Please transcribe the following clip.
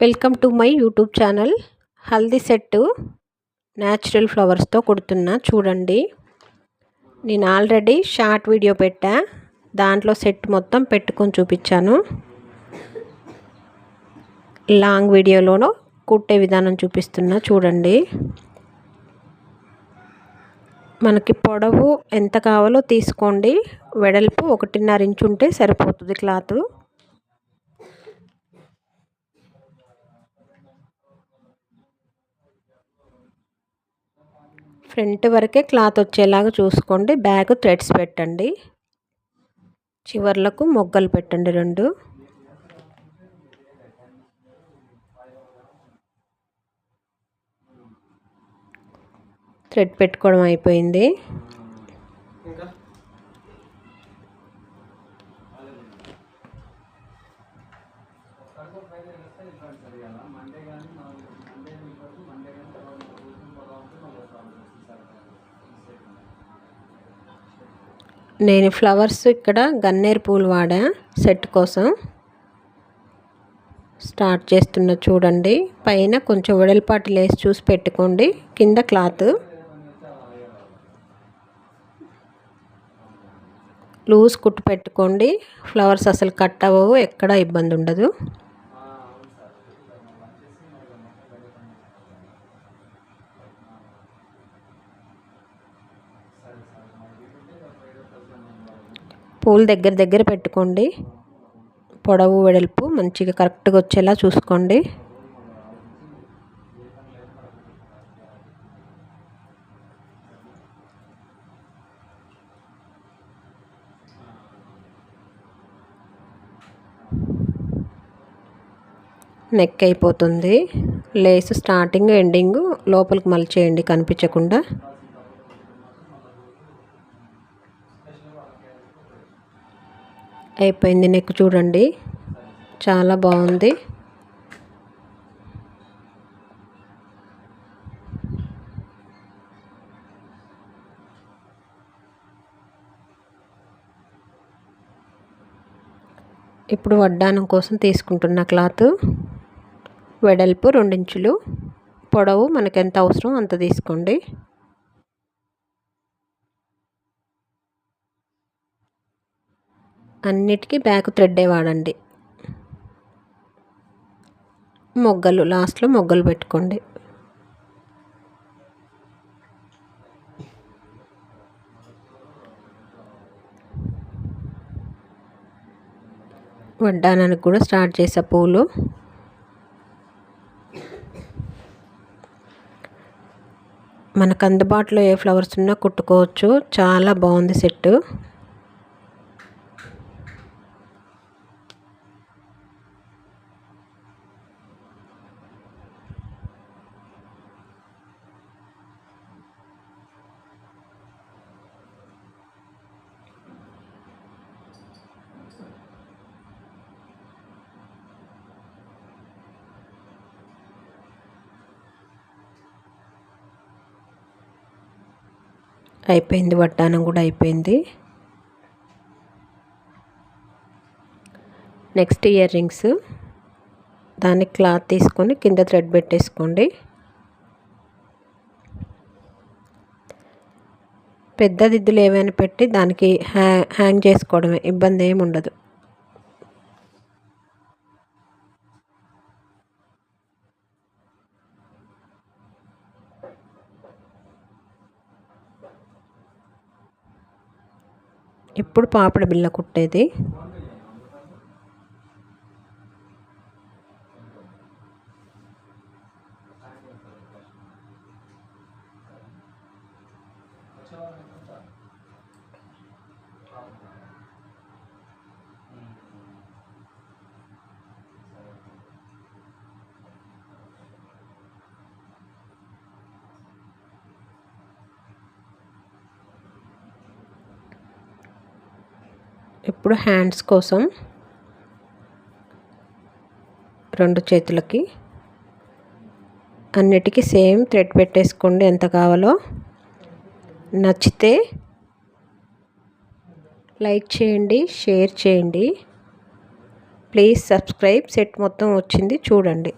Welcome to my YouTube channel. Haldi set natural ఫ్లవర్స్తో కుడుతున్నా చూడండి. నేను ఆల్రెడీ షార్ట్ వీడియో పెట్టా, దాంట్లో సెట్ మొత్తం పెట్టుకొని చూపించాను. లాంగ్ వీడియోలోనూ కుట్టే విధానం చూపిస్తున్నా చూడండి. మనకి పొడవు ఎంత కావాలో తీసుకోండి, వెడల్పు 1.5 ఇంచు ఉంటే సరిపోతుంది క్లాత్. ఫ్రంట్ వరకే క్లాత్ వచ్చేలాగా చూసుకోండి. బ్యాక్ థ్రెడ్స్ పెట్టండి, చివర్లకు మొగ్గలు పెట్టండి 2. థ్రెడ్ పెట్టుకోవడం అయిపోయింది. నేను ఫ్లవర్స్ ఇక్కడ గన్నేరు పూలు వాడా సెట్ కోసం. స్టార్ట్ చేస్తున్నా చూడండి. పైన కొంచెం వెడల్పాటి లేసి చూసి పెట్టుకోండి, కింద క్లాత్ లూజ్ కుట్టు పెట్టుకోండి. ఫ్లవర్స్ అసలు కట్ అవ్వవు, ఎక్కడ ఇబ్బంది ఉండదు. పూలు దగ్గర పెట్టుకోండి. పొడవు వెడల్పు మంచిగా కరెక్ట్గా వచ్చేలా చూసుకోండి. నెక్ అయిపోతుంది. లేస్ స్టార్టింగ్ ఎండింగ్ లోపలికి మలిచేయండి కనిపించకుండా. అయిపోయింది. నెక్ చూడండి, చాలా బాగుంది. ఇప్పుడు వడ్డానం కోసం తీసుకుంటున్న క్లాత్ వెడల్పు 2 ఇంచులు, పొడవు మనకు ఎంత అవసరం అంత తీసుకోండి. అన్నిటికీ బ్యాక్ థ్రెడ్డే వాడండి. మొగ్గలు లాస్ట్లో మొగ్గలు పెట్టుకోండి. వడ్డానానికి కూడా స్టార్ట్ చేసే పూలు. మనకు అందుబాటులో ఏ ఫ్లవర్స్ ఉన్నా కుట్టుకోవచ్చు. చాలా బాగుంది సెట్. అయిపోయింది, వడ్డానం కూడా అయిపోయింది. Next ear rings. దానికి క్లాత్ తీసుకొని కింద థ్రెడ్ పెట్టేసుకోండి. పెద్ద దిద్దులు ఏమైనా పెట్టి దానికి హ్యాంగ్ చేసుకోవడమే, ఇబ్బంది ఏమి ఉండదు. ఇప్పుడు పాపడ బిళ్ళ కుట్టేది. ఇప్పుడు హ్యాండ్స్ కోసం 2 చేతులకి అన్నిటికీ సేమ్ థ్రెడ్ పెట్టేసుకోండి ఎంత కావాలో. నచ్చితే లైక్ చేయండి, షేర్ చేయండి, ప్లీజ్ సబ్స్క్రైబ్. సెట్ మొత్తం వచ్చింది చూడండి.